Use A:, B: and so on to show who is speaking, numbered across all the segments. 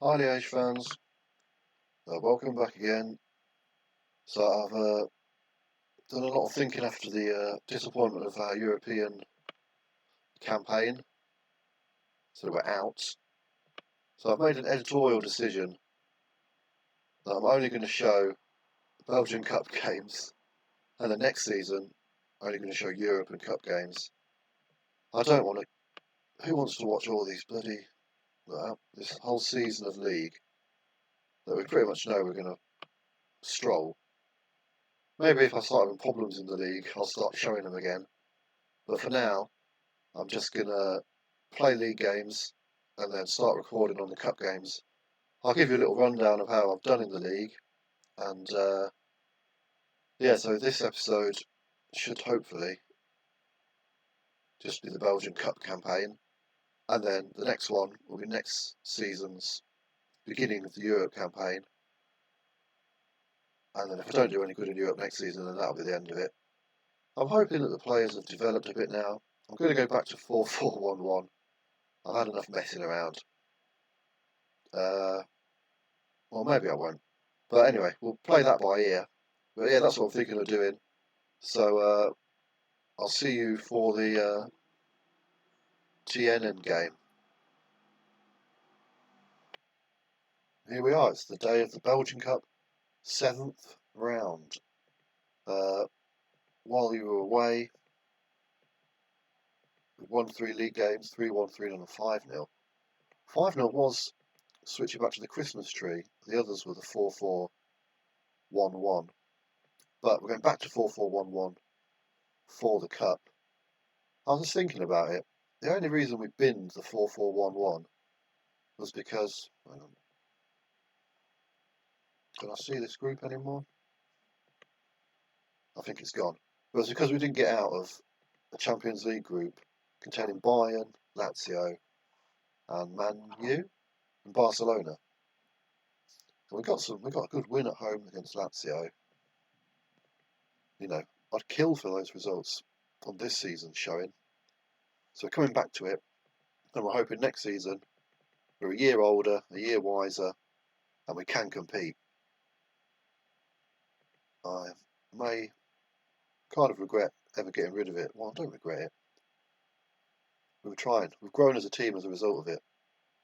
A: Hi Liege fans, welcome back again. So I've done a lot of thinking after the disappointment of our European campaign, so we're out. So I've made an editorial decision that I'm only going to show the Belgian Cup games, and the next season I'm only going to show European Cup games. I don't want to. Who wants to watch all these bloody this whole season of league that we pretty much know we're going to stroll? Maybe if I start having problems in the league, I'll start showing them again. But for now, I'm just going to play league games and then start recording on the cup games. I'll give you a little rundown of how I've done in the league. And yeah, so this episode should hopefully just be the Belgian Cup campaign. And then the next one will be next season's beginning of the Europe campaign. And then if I don't do any good in Europe next season, then that'll be the end of it. I'm hoping that the players have developed a bit now. I'm going to go back to 4-4-1-1. I've had enough messing around. Well, maybe I won't. But anyway, we'll play that by ear. But yeah, that's what I'm thinking of doing. So I'll see you for the Tienen game. Here we are. It's the day of the Belgian Cup, 7th round. While you were away, we won 3 league games, 3-1, 3-0 and 5-0. 5-0 was switching back to the Christmas tree. The others were the 4-4-1-1. But we're going back to 4-4-1-1 for the Cup. I was just thinking about it. The only reason we binned the 4-4-1-1 was because, hang on, can I see this group anymore? I think it's gone. It was because we didn't get out of the Champions League group containing Bayern, Lazio, and Man U and Barcelona. And we got a good win at home against Lazio. You know, I'd kill for those results on this season's showing. So we're coming back to it, and we're hoping next season we're a year older, a year wiser, and we can compete. I may kind of regret ever getting rid of it. Well, I don't regret it. We were trying. We've grown as a team as a result of it.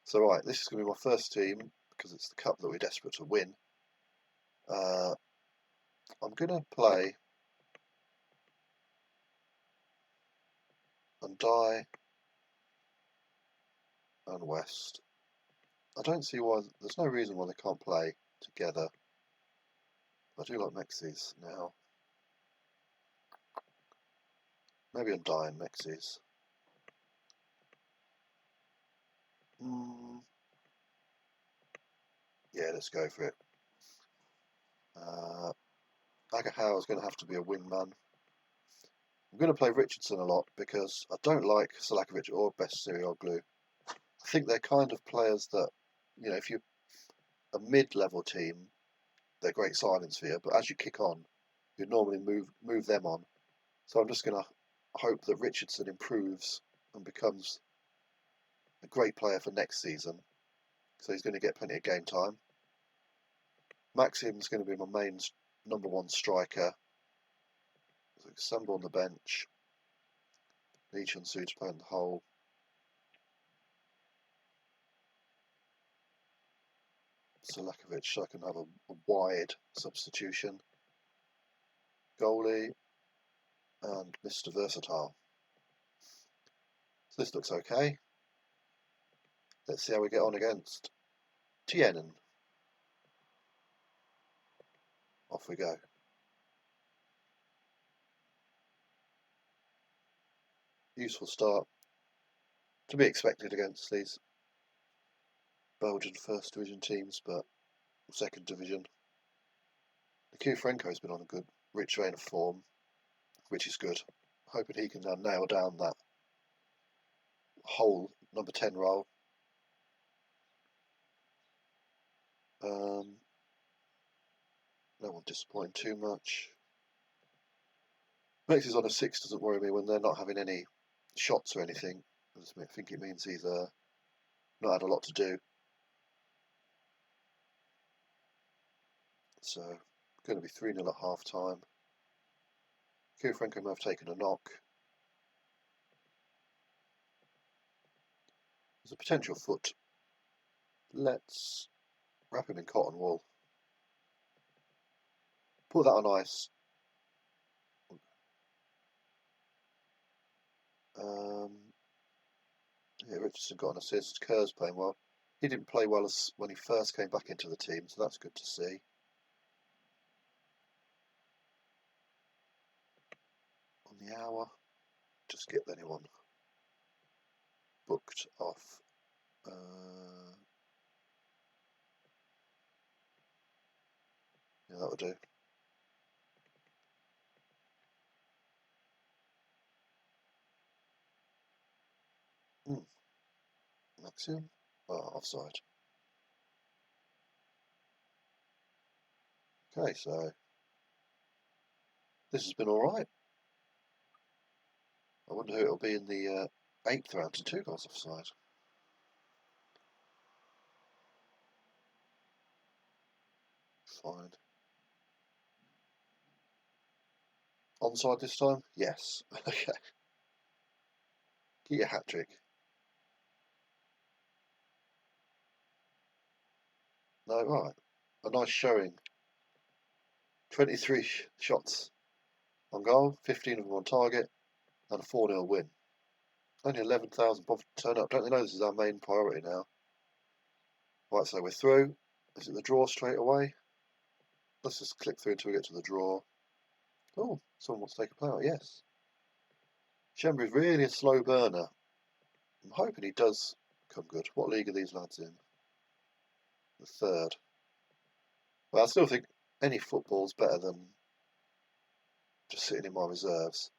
A: So right, this is going to be my first team because it's the cup that we're desperate to win. I'm going to play Ndai and West. I don't see why. There's no reason why they can't play together. I do like Mexis now. Maybe Ndai and Mexis. Yeah, let's go for it. Agahau is going to have to be a wingman. I'm going to play Richardson a lot because I don't like Selakovic or Besirioglu. I think they're kind of players that, you know, if you're a mid-level team, they're great signings for you, but as you kick on, you'd normally move them on. So I'm just going to hope that Richardson improves and becomes a great player for next season. So he's going to get plenty of game time. Maxim's going to be my main number 1 striker. So Samba on the bench. Liege and Su to play in the hole. Selakovic, so I can have a wide substitution. Goalie and Mr. Versatile. So this looks okay. Let's see how we get on against Tienen. Off we go. Useful start. To be expected against these Belgian first division teams, but second division. The Q Franco's been on a good, rich vein of form, which is good. Hoping he can now nail down that whole number 10 role. No one disappointing too much. Mexis on a 6 doesn't worry me when they're not having any shots or anything. I think it means he's not had a lot to do. So going to be 3-0 at half time. Franco may have taken a knock. There's a potential foot. Let's wrap him in cotton wool. Put that on ice. Yeah, Richardson got an assist. Kerr's playing well. He didn't play well as when he first came back into the team, so that's good to see. On the hour, just get anyone booked off. Yeah, that would do. Maxim? Oh, offside. Okay, so this has been alright. I wonder who it'll be in the 8th round to 2 goals offside. Fine. Onside this time? Yes. Okay. Get your hat trick. No, right. A nice showing. 23 shots on goal, 15 of them on target, and a 4-0 win. Only 11,000 bothered to turn up. Don't they know this is our main priority now? Right, so we're through. Is it the draw straight away? Let's just click through until we get to the draw. Oh, someone wants to take a penalty, yes. Shembry's really a slow burner. I'm hoping he does come good. What league are these lads in? The 3rd. Well, I still think any football's better than just sitting in my reserves.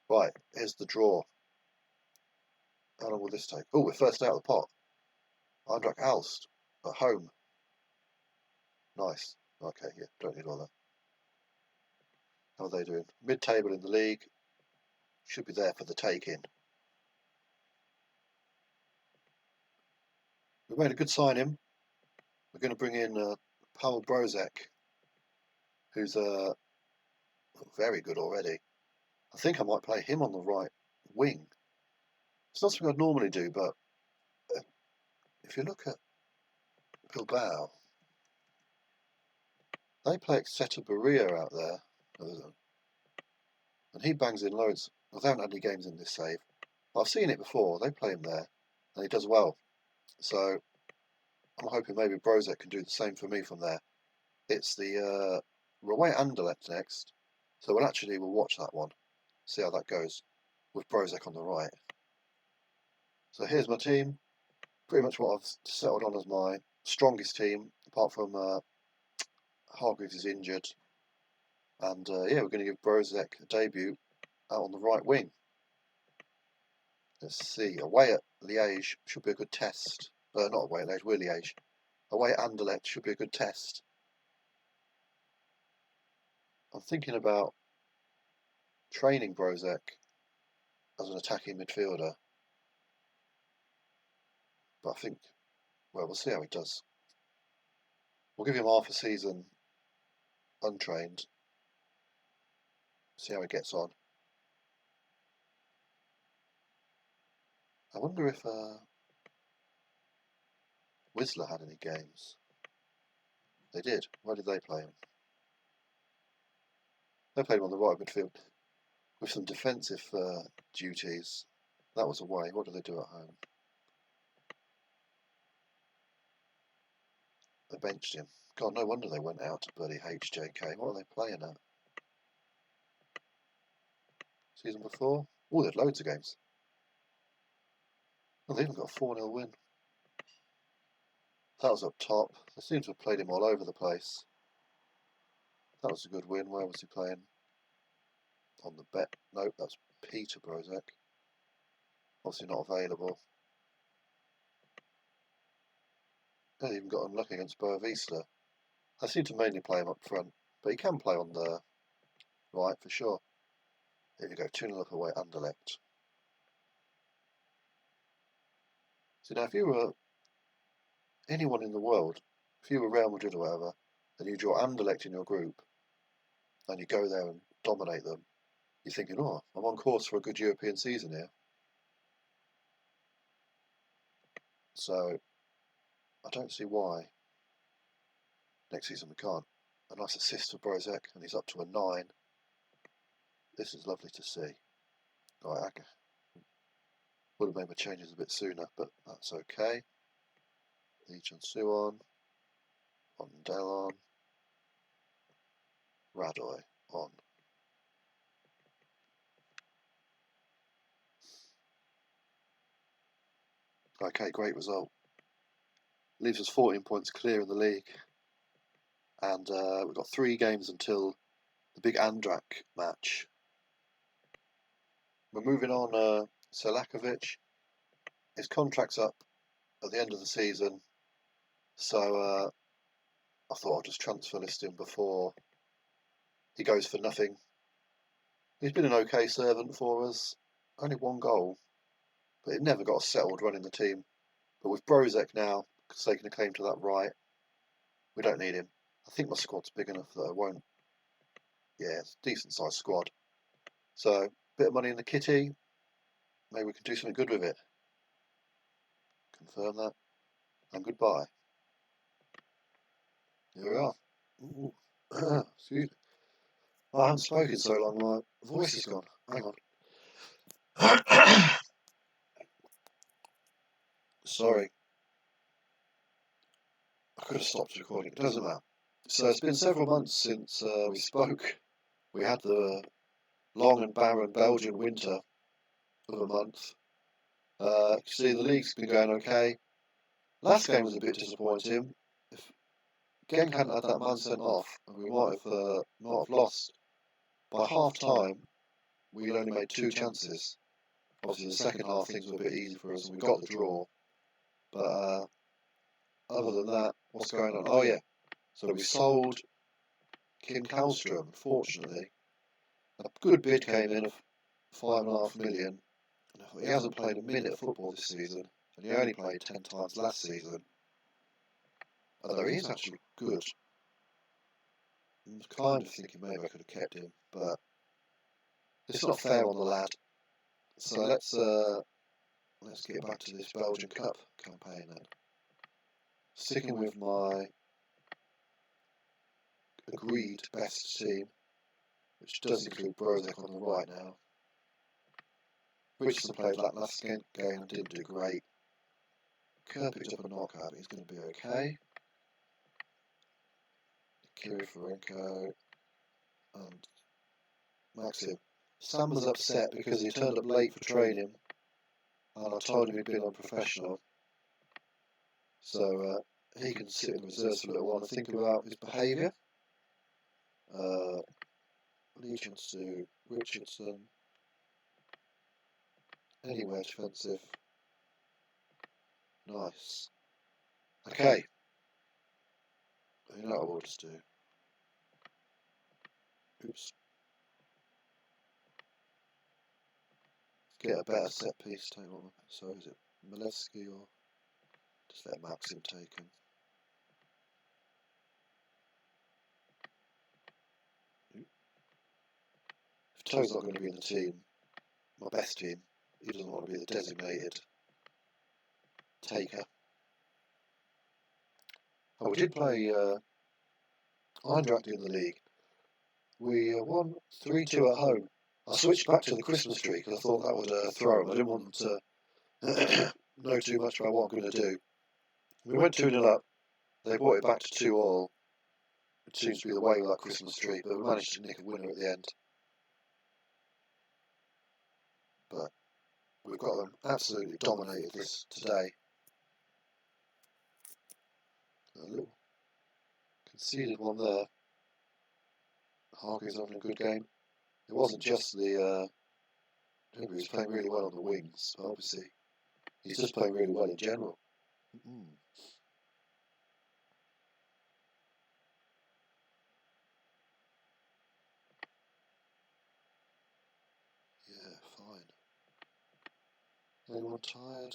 A: Right, here's the draw. How long will this take? Oh, we're first out of the pot. Eindracht Aalst at home. Nice. Okay, yeah, don't need all that. How are they doing? Mid-table in the league. Should be there for the taking. We made a good signing. We're going to bring in Paul Brozek, who's very good already. I think I might play him on the right wing. It's not something I'd normally do, but if you look at Bilbao, they play Exeter Berea out there, and he bangs in loads. Well, they haven't had any games in this save, but I've seen it before. They play him there, and he does well. So I'm hoping maybe Brozek can do the same for me from there. It's the we're away at Anderlecht next, so we'll watch that one, see how that goes with Brozek on the right. So here's my team. Pretty much what I've settled on as my strongest team, apart from Hargreaves is injured. And yeah, we're going to give Brozek a debut out on the right wing. Let's see, away at Liege should be a good test. Not away at Liege, we're Liege. Away at Anderlecht should be a good test. I'm thinking about training Brozek as an attacking midfielder. But I think, well, we'll see how he does. We'll give him half a season untrained. See how he gets on. I wonder if Whistler had any games. They did. Where did they play him? They played him on the right midfield with some defensive duties. That was away. What do they do at home? They benched him. God, no wonder they went out to bloody HJK. What are they playing at? Season before? Oh, they had loads of games. Oh, they even got a 4-0 win. That was up top. They seem to have played him all over the place. That was a good win. Where was he playing? On the bet. Nope, that's Peter Brozek. Obviously not available. They even got unlucky against Boavista. I seem to mainly play him up front, but he can play on the right for sure. Here you go, 2-0 up away, Anderlecht. So now if you were anyone in the world, if you were Real Madrid or whatever, and you draw Anderlecht in your group, and you go there and dominate them, you're thinking, oh, I'm on course for a good European season here. So I don't see why next season we can't. A nice assist for Brozek, and he's up to a 9. This is lovely to see. Right, okay. Would have made my changes a bit sooner, but that's okay. Liege and Suon, Ondel on, Radoy on. Okay, great result. Leaves us 14 points clear in the league. And we've got 3 games until the big Andrak match. We're moving on Selakovic. His contract's up at the end of the season, so I thought I'd just transfer list him before he goes for nothing. He's been an okay servant for us. Only 1 goal, but it never got us settled running the team. But with Brozek now taking a claim to that right, we don't need him. I think my squad's big enough that I won't. Yeah, it's a decent sized squad. So, bit of money in the kitty. Maybe we can do something good with it. Confirm that. And goodbye. Here we are. Ooh. Excuse me. I haven't spoken so long, my voice is gone. Hang on. Sorry. I could have stopped recording. It doesn't matter. So it's been several months since we spoke. We had the long and barren Belgian winter of a month. See, the league's been going okay. Last game was a bit disappointing. If Genk hadn't had that man sent off, and we might have lost. By half time, we'd only made 2 chances. Obviously, the second half things were a bit easy for us, and we got the draw. But other than that, what's going on? Oh yeah, so we sold Kim Kallstrom, unfortunately. A good bid came in of 5.5 million. He hasn't played a minute of football this season, and he only played 10 times last season. Although he is actually good. I'm kind of thinking maybe I could have kept him, but it's not fair on the lad. So let's get back to this Belgian Cup campaign then. Sticking with my agreed best team, which does include Brozek on the right now. Richardson played that last game and didn't do great. Kerr picked up a knockout, but he's going to be okay. Kirifurenko and Maxim. Sam was upset because he turned up late for training, and I told him he'd been unprofessional. So he can sit in the reserves for a little while and think about his behaviour. Allegiance to Richardson. Anywhere defensive. Nice. Okay. You know what we'll just do. Oops. Get a better set piece. So is it Milevsky or just let Maxim take him? If Toe's not going to be in the team, my best team, he doesn't want to be the designated taker. Oh, we did play Eindracht in the league. We won 3-2 at home. I switched back to the Christmas tree because I thought that would throw them. I didn't want them to know too much about what I'm going to do. We went 2-0 up. They brought it back to 2-2. It seems to be the way with that Christmas tree, but we managed to nick a winner at the end. But we've got them absolutely dominated this today. A little conceded one there. Hargreaves having a good game. It wasn't just the he was playing really well on the wings, but obviously he's just playing really well in general. Yeah, fine. Anyone tired?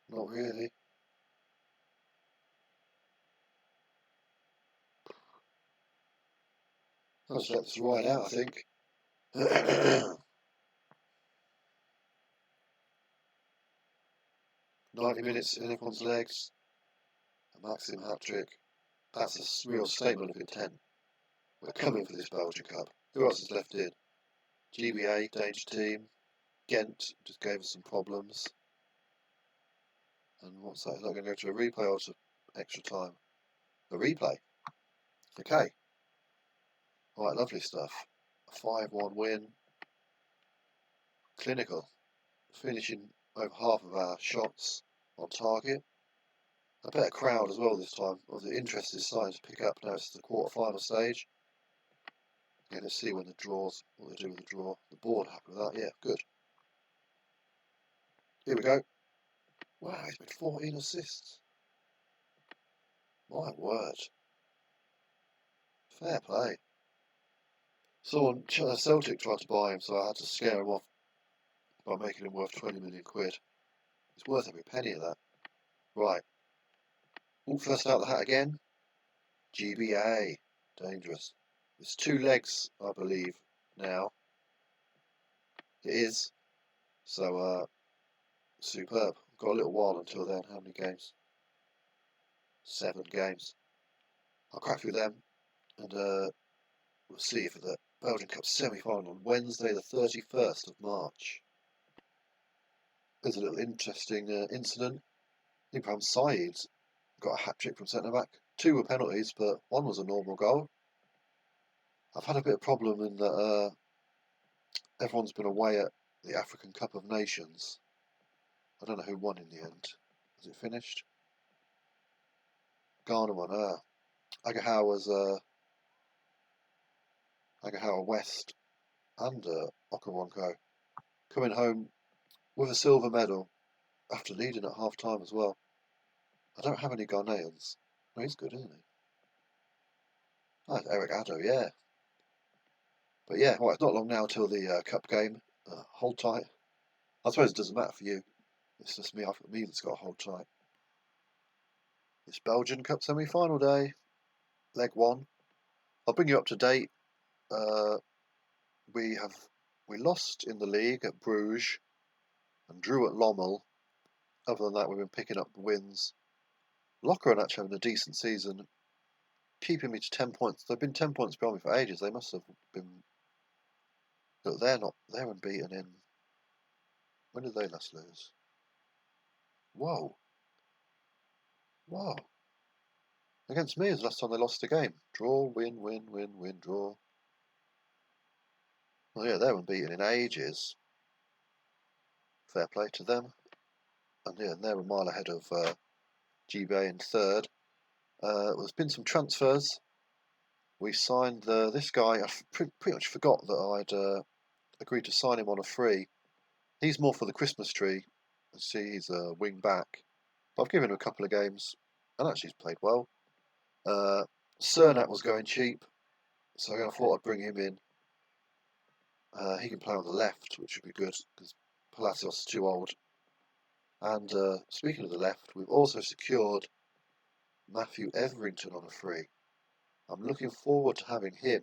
A: Not really. I'll just let this ride out, I think. 90 minutes in everyone's legs. A Maxim hat-trick. That's a real statement of intent. We're coming for this Belgian Cup. Who else is left in? GBA, danger team. Ghent just gave us some problems. And what's that? Is that going to go to a replay or to extra time? A replay. Okay. Alright, lovely stuff. A 5-1 win. Clinical. Finishing over half of our shots on target. A better crowd as well this time. The interest is starting to pick up now. It's the quarter-final stage. Yeah, let's see when the draws, what they do with the draw. The board happy with that? Yeah, good. Here we go. Wow, he's made 14 assists. My word. Fair play. Someone, Celtic tried to buy him, so I had to scare him off by making him worth 20 million quid. It's worth every penny of that. Right. Ooh, first out the hat again. GBA. Dangerous. It's 2 legs, I believe, now. It is. So, superb. Got a little while until then. How many games? 7 games. I'll crack through them, and we'll see you for the Belgian Cup semi-final on Wednesday the 31st of March. There's a little interesting incident. Ibrahim Saeed got a hat-trick from centre-back. 2 were penalties, but 1 was a normal goal. I've had a bit of problem in that everyone's been away at the African Cup of Nations. I don't know who won in the end. Was it finished? Ghana won. Agahow was Agahow West and Okawanko coming home with a silver medal after leading at half time as well. I don't have any Ghanaians. No, he's good, isn't he? Oh, it's Eric Addo, yeah. But yeah, well, it's not long now till the cup game. Hold tight. I suppose it doesn't matter for you. It's just me that's got to hold tight. It's Belgian Cup semi-final day. Leg 1. I'll bring you up to date. We lost in the league at Bruges and drew at Lommel. Other than that, we've been picking up the wins. Lokeren actually having a decent season, keeping me to 10 points. They've been 10 points behind me for ages. They must have been. Look, they're unbeaten in. When did they last lose? Whoa. Whoa. Against me is the last time they lost a game. Draw, win, win, win, win, draw. Well, yeah, they're unbeaten in ages. Fair play to them. And yeah, they're a mile ahead of GBA in 3rd. There's been some transfers. We signed this guy. I pretty much forgot that I'd agreed to sign him on a free. He's more for the Christmas tree. See, he's a wing back. But I've given him a couple of games, and actually he's played well. Cernat was going cheap, so I thought I'd bring him in. He can play on the left, which would be good, because Palacios is too old. And speaking of the left, we've also secured Matthew Etherington on a free. I'm looking forward to having him.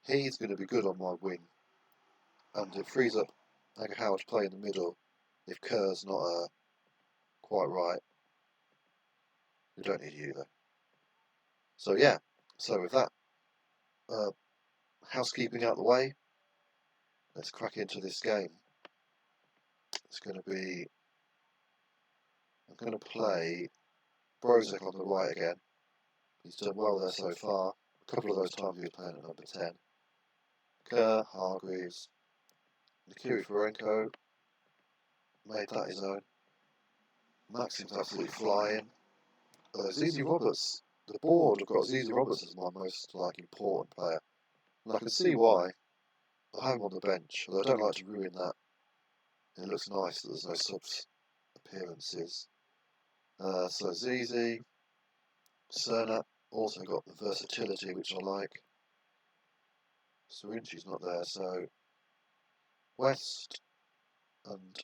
A: He's going to be good on my wing. And it frees up Agahow to play in the middle if Kerr's not quite right. We don't need you though. So yeah, so with that housekeeping out the way, let's crack into this game. It's going to be, I'm going to play Brozek on the right again. He's done well there so far. A couple of those times he was playing at number 10. Kerr, Hargreaves, Nikiri Ferenko made that his own. Maxim's absolutely flying. Zizi Roberts, the board have got Zizi Roberts as my most important player. And I can see why. I have him on the bench, although I don't like to ruin that. It looks nice that there's no subs appearances. So Zizi, Cernat also got the versatility which I like. Surinci's not there, so West and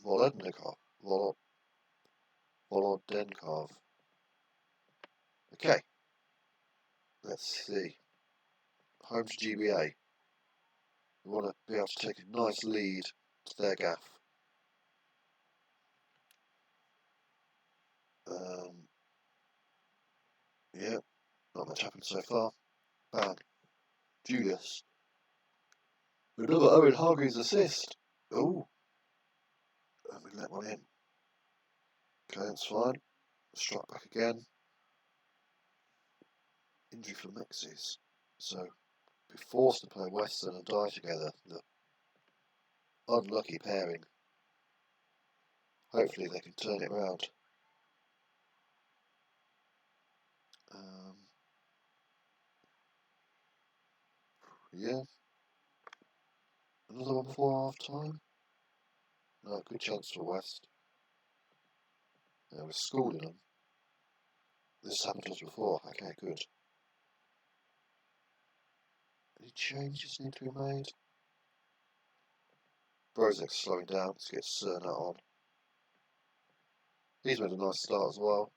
A: Volodnikov. Okay, let's see. home to GBA. We want to be able to take a nice lead to their gaff. Yeah, not much happened so far. Bang. Julius. Another Owen Hargreaves assist. Oh. And we let one in. Okay, that's fine. Struck back again. Injury for Mexis. So, be forced to play Western and Die together. The unlucky pairing. Hopefully they can turn it around. Yeah. Another one before half time. No, good chance for West. Yeah, we're schooling them. This happened to us before. Okay, good. Any changes need to be made? Brozek's slowing down. Let's get Cerna on. He's made a nice start as well.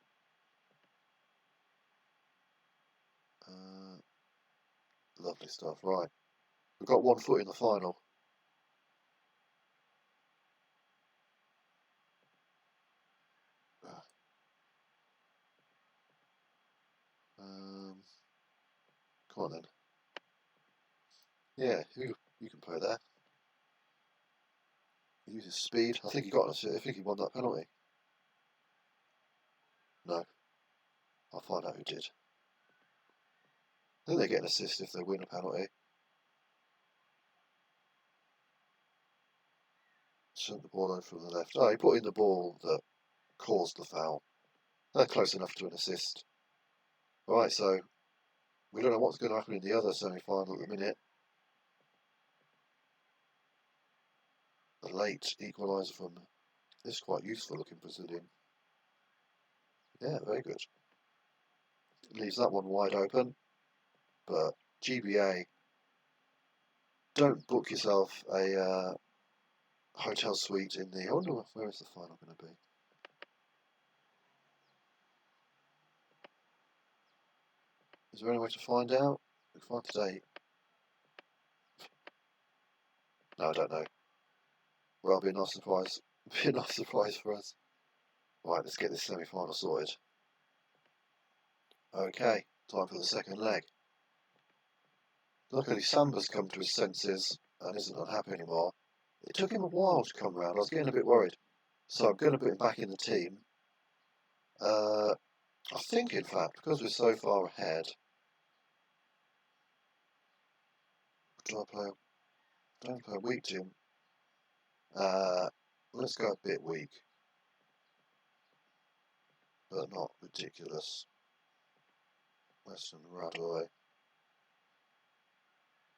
A: Lovely stuff. Right. We've got 1 foot in the final. Come on then. Yeah, you can play there. He uses speed. I think he got an assist. I think he won that penalty. No. I'll find out who did. I think they get an assist if they win a penalty. Sent the ball over from the left. Oh, he put in the ball that caused the foul. They're close enough to an assist. Right, so we don't know what's going to happen in the other semi-final at the minute. The late equaliser from this quite useful looking Brazilian. Yeah, very good. Leaves that one wide open. But GBA, don't book yourself a hotel suite in the... I wonder where is the final going to be? Is there any way to find out? We find today. No, I don't know. Well, it'll be a nice surprise. Be a nice surprise for us. Right, let's get this semi-final sorted. Okay, time for the second leg. Luckily, Samba's come to his senses and isn't unhappy anymore. It took him a while to come round. I was getting a bit worried. So I'm going to put him back in the team. I think, in fact, because we're so far ahead, don't play a weak team. Let's go a bit weak, but not ridiculous. Western Radoy.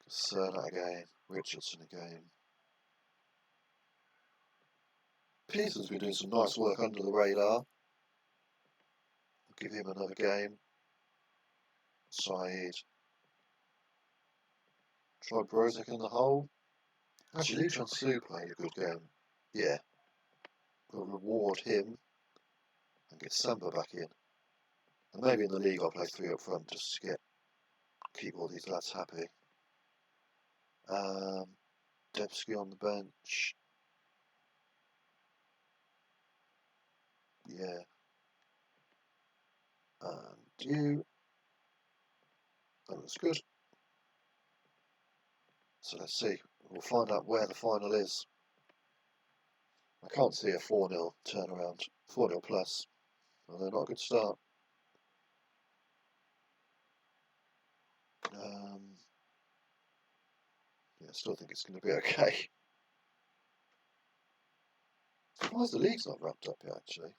A: Cerna again. Richardson again. Peterson's been doing some nice work under the radar. I'll give him another game. Saeed. Try Brozek in the hole. Actually, Liege played a good game. Yeah. We'll reward him and get Samba back in. And maybe in the league I'll play 3 up front just to keep all these lads happy. Debsky on the bench. Yeah. And you. That looks good. So let's see. We'll find out where the final is. I can't see a 4-0 turnaround. 4-0 plus. Although not a good start. Yeah, I still think it's going to be okay. Surprised the league's not wrapped up yet, actually.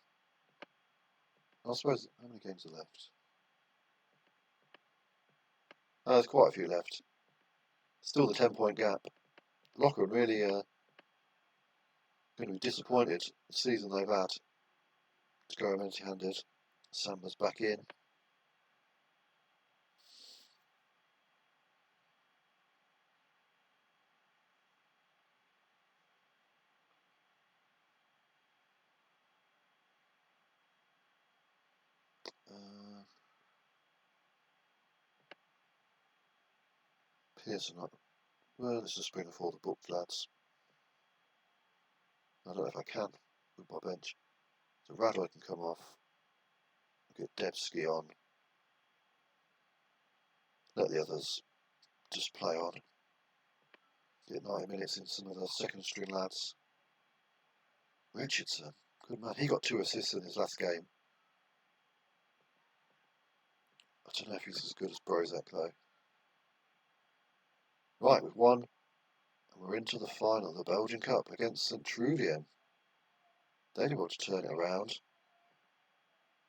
A: I suppose, how many games are left? There's quite a few left. Still the 10-point gap. Lockwood really going to be disappointed the season they've had to go empty-handed. Samba's back in. Pearson up. Well, let's just bring forward the booked lads. I don't know if I can with my bench. So Radway can come off. Get Debsky on. Let the others just play on. Get 90 minutes into some of the second string lads. Richardson, good man. He got 2 assists in his last game. I don't know if he's as good as Brozak though. Right, we've won. And we're into the final of the Belgian Cup against St. Trudian. They didn't want to turn it around.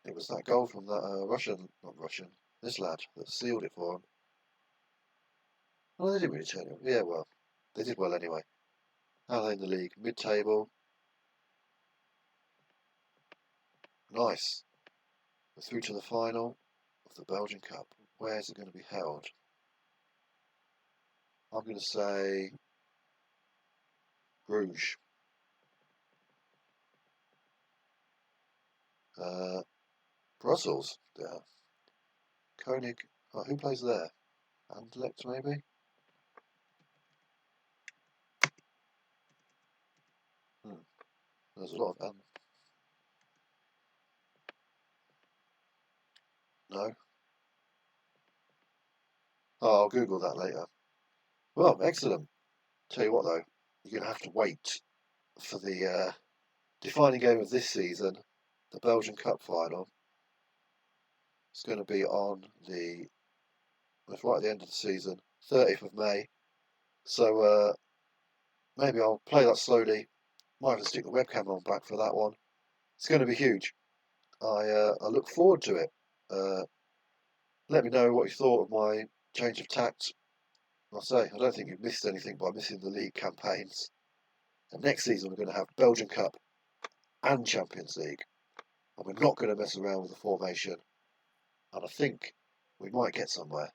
A: It was that goal from that this lad that sealed it for him. Well, they didn't really turn it. Yeah, well, they did well anyway. How are they in the league? Mid-table. Nice. We're through to the final of the Belgian Cup. Where is it going to be held? I'm going to say Bruges. Brussels. Yeah. Koenig. Oh, who plays there? Anderlecht, maybe? There's a lot of no. Oh, I'll Google that later. Well, excellent. Tell you what though, you're going to have to wait for the defining game of this season, the Belgian Cup final. It's going to be on right at the end of the season, 30th of May. So maybe I'll play that slowly. Might have to stick the webcam on back for that one. It's going to be huge. I look forward to it. Let me know what you thought of my change of tact. I say, I don't think you've missed anything by missing the league campaigns. And next season we're going to have Belgian Cup and Champions League. And we're not going to mess around with the formation. And I think we might get somewhere.